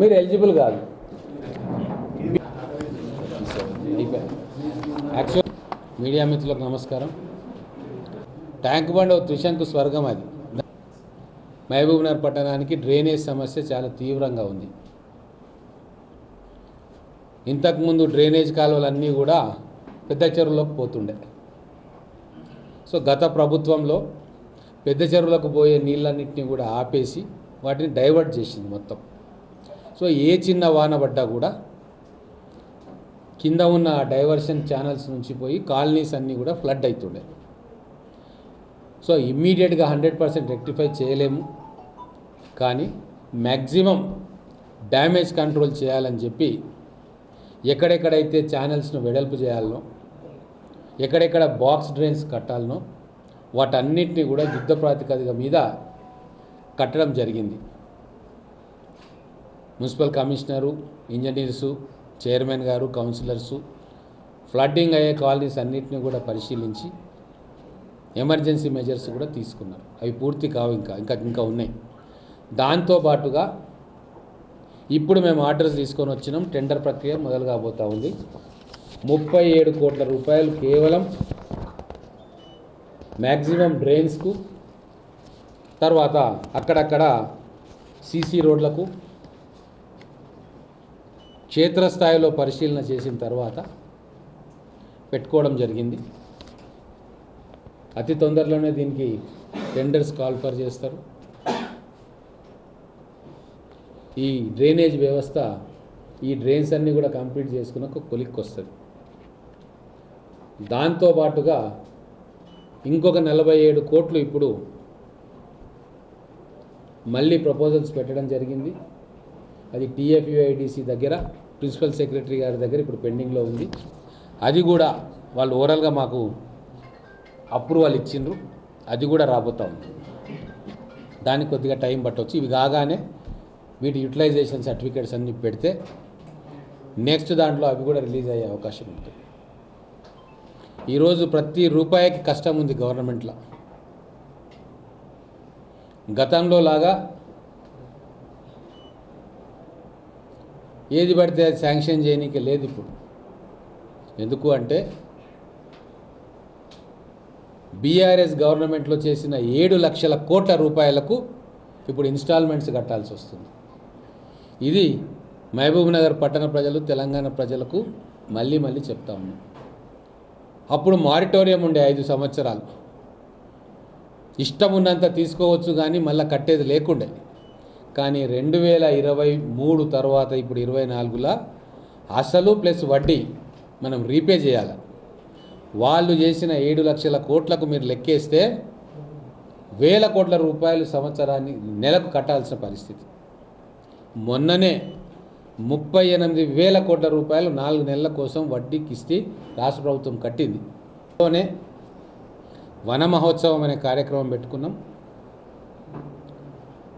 మీరు ఎలిజిబుల్ కాదు. Actual media మిత్రులకు నమస్కారం. ట్యాంక్ బండ్ త్రిశంకు స్వర్గం. అది మహబూబ్నగర్ పట్టణానికి డ్రైనేజ్ సమస్య చాలా తీవ్రంగా ఉంది. ఇంతకుముందు డ్రైనేజ్ కాలువలన్నీ కూడా పెద్ద చెరువులకు పోతుండే. సో గత ప్రభుత్వంలో పెద్ద చెరువులకు పోయే నీళ్ళన్నింటినీ కూడా ఆపేసి వాటిని డైవర్ట్ చేసింది మొత్తం. సో ఏ చిన్న వాన పడ్డా కూడా కింద ఉన్న డైవర్షన్ ఛానల్స్ నుంచి పోయి కాలనీస్ అన్నీ కూడా ఫ్లడ్ అవుతుండే. సో ఇమ్మీడియట్గా 100% రెక్టిఫై చేయలేము, కానీ మ్యాక్సిమం డ్యామేజ్ కంట్రోల్ చేయాలని చెప్పి ఎక్కడెక్కడైతే ఛానల్స్ను వెడల్పు చేయాలనో, ఎక్కడెక్కడ బాక్స్ డ్రైన్స్ కట్టాలనో వాటన్నిటిని కూడా యుద్ధ ప్రాతిపదిక మీద కట్టడం జరిగింది. మున్సిపల్ కమిషనరు, ఇంజనీర్సు, చైర్మన్ గారు, కౌన్సిలర్సు ఫ్లడ్డింగ్ అయ్యే కాలనీస్ అన్నింటినీ కూడా పరిశీలించి ఎమర్జెన్సీ మెజర్స్ కూడా తీసుకున్నారు. అవి పూర్తి కావు, ఇంకా ఉన్నాయి. దాంతోపాటుగా ఇప్పుడు మేము ఆర్డర్స్ తీసుకొని వచ్చినాం. టెండర్ ప్రక్రియ మొదలు కాబోతూ ఉంది. 37 కోట్ల రూపాయలు కేవలం మ్యాక్సిమం డ్రైన్స్కు, తర్వాత అక్కడక్కడ సీసీ రోడ్లకు క్షేత్రస్థాయిలో పరిశీలన చేసిన తర్వాత పెట్టుకోవడం జరిగింది. అతి తొందరలోనే దీనికి టెండర్స్ కాల్ఫర్ చేస్తారు. ఈ డ్రైనేజ్ వ్యవస్థ, ఈ డ్రైన్స్ అన్నీ కూడా కంప్లీట్ చేసుకున్న ఒక కొలిక్కి వస్తుంది. దాంతోపాటుగా ఇంకొక 47 కోట్లు ఇప్పుడు మళ్ళీ ప్రపోజల్స్ పెట్టడం జరిగింది. అది టీఎఫ్యూఐడిసి దగ్గర, ప్రిన్సిపల్ సెక్రటరీ గారి దగ్గర ఇప్పుడు పెండింగ్లో ఉంది. అది కూడా వాళ్ళు ఓవరాల్గా మాకు అప్రూవల్ ఇచ్చిండ్రు. అది కూడా రాబోతా ఉంది. దానికి కొద్దిగా టైం పట్టవచ్చు. ఇవి కాగానే వీటి యూటిలైజేషన్ సర్టిఫికేట్స్ అన్నీ పెడితే నెక్స్ట్ దాంట్లో అవి కూడా రిలీజ్ అయ్యే అవకాశం ఉంటుంది. ఈరోజు ప్రతి రూపాయికి కష్టం ఉంది గవర్నమెంట్లో. గతంలో లాగా ఏది పడితే శాంక్షన్ చేయనీకి లేదు ఇప్పుడు. ఎందుకు అంటే బీఆర్ఎస్ గవర్నమెంట్లో చేసిన 7 లక్షల కోట్ల రూపాయలకు ఇప్పుడు ఇన్స్టాల్మెంట్స్ కట్టాల్సి వస్తుంది. ఇది మహబూబ్నగర్ పట్టణ ప్రజలు, తెలంగాణ ప్రజలకు మళ్ళీ చెప్తా ఉన్నాం. అప్పుడు మారిటోరియం ఉండే 5 సంవత్సరాలు, ఇష్టం ఉన్నంత తీసుకోవచ్చు కానీ మళ్ళీ కట్టేది లేకుండే. కానీ 2023 తర్వాత ఇప్పుడు 24లా అసలు ప్లస్ వడ్డీ మనం రీపే చేయాలి. వాళ్ళు చేసిన 7 లక్షల కోట్లకు మీరు లెక్కేస్తే 1000 కోట్ల రూపాయలు సంవత్సరాన్ని నెలకు కట్టాల్సిన పరిస్థితి. మొన్ననే 38,000 కోట్ల రూపాయలు 4 నెలల కోసం వడ్డీ కిస్తీ రాష్ట్ర ప్రభుత్వం కట్టింది. లోనే వన మహోత్సవం అనే కార్యక్రమం పెట్టుకున్నాం.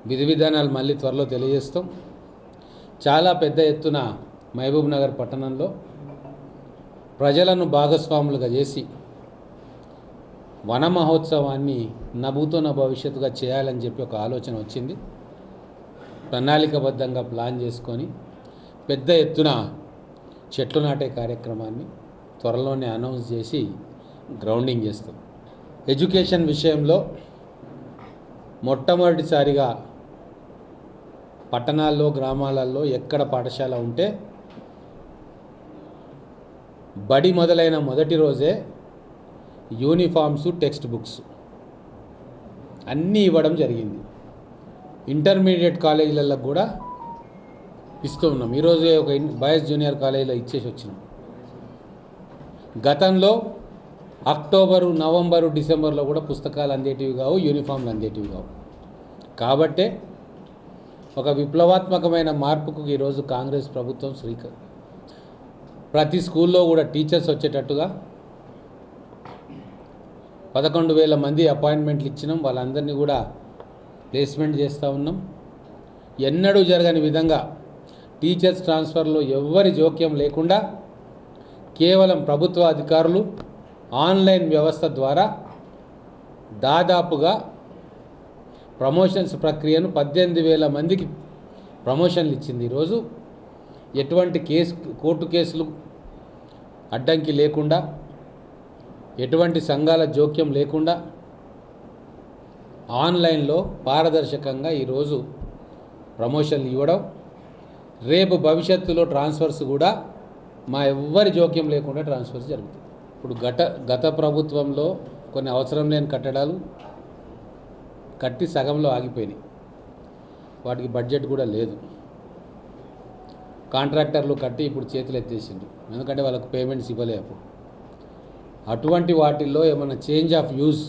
విధి విధానాలు మళ్ళీ త్వరలో తెలియజేస్తాం. చాలా పెద్ద ఎత్తున మహబూబ్నగర్ పట్టణంలో ప్రజలను భాగస్వాములుగా చేసి వన మహోత్సవాన్ని నభూతో భవిష్యత్తుగా చేయాలని చెప్పి ఒక ఆలోచన వచ్చింది. ప్రణాళికబద్ధంగా ప్లాన్ చేసుకొని పెద్ద ఎత్తున చెట్లు నాటే కార్యక్రమాన్ని త్వరలోనే అనౌన్స్ చేసి గ్రౌండింగ్ చేస్తాం. ఎడ్యుకేషన్ విషయంలో మొట్టమొదటిసారిగా పట్టణాల్లో, గ్రామాలలో ఎక్కడ పాఠశాల ఉంటే బడి మొదలైన మొదటి రోజే యూనిఫామ్స్, టెక్స్ట్ బుక్స్ అన్నీ ఇవ్వడం జరిగింది. ఇంటర్మీడియట్ కాలేజీలలో కూడా ఇస్తూ ఉన్నాం. ఈరోజే ఒక బాయ్స్ జూనియర్ కాలేజీలో ఇచ్చేసి వచ్చినాం. గతంలో అక్టోబరు, నవంబరు, డిసెంబర్లో కూడా పుస్తకాలు అందేటివి కావు, యూనిఫామ్లు అందేటివి కావు. కాబట్టే ఒక విప్లవాత్మకమైన మార్పుకు ఈరోజు కాంగ్రెస్ ప్రభుత్వం ప్రతి స్కూల్లో కూడా టీచర్స్ వచ్చేటట్టుగా 11,000 మంది అపాయింట్మెంట్లు ఇచ్చినాం. వాళ్ళందరినీ కూడా ప్లేస్మెంట్ చేస్తూ ఉన్నాం. ఎన్నడూ జరగని విధంగా టీచర్స్ ట్రాన్స్ఫర్లో ఎవ్వరి జోక్యం లేకుండా కేవలం ప్రభుత్వ అధికారులు ఆన్లైన్ వ్యవస్థ ద్వారా దాదాపుగా ప్రమోషన్స్ ప్రక్రియను 18,000 మందికి ప్రమోషన్లు ఇచ్చింది. ఈరోజు ఎటువంటి కోర్టు కేసులు అడ్డంకి లేకుండా, ఎటువంటి సంఘాల జోక్యం లేకుండా ఆన్లైన్లో పారదర్శకంగా ఈరోజు ప్రమోషన్లు ఇవ్వడం, రేపు భవిష్యత్తులో ట్రాన్స్ఫర్స్ కూడా మా ఎవ్వరి జోక్యం లేకుండా ట్రాన్స్ఫర్స్ జరుగుతాయి. ఇప్పుడు గత ప్రభుత్వంలో కొన్ని అవసరం లేని కట్టడాలు కట్టి సగంలో ఆగిపోయినాయి. వాటికి బడ్జెట్ కూడా లేదు. కాంట్రాక్టర్లు కట్టి ఇప్పుడు చేతులు ఎత్తేసిండ్రు, ఎందుకంటే వాళ్ళకు పేమెంట్స్ ఇవ్వలే అప్పుడు. అటువంటి వాటిల్లో ఏమైనా చేంజ్ ఆఫ్ యూజ్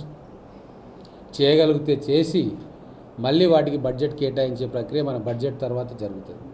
చేయగలిగితే చేసి మళ్ళీ వాటికి బడ్జెట్ కేటాయించే ప్రక్రియ మన బడ్జెట్ తర్వాత జరుగుతుంది.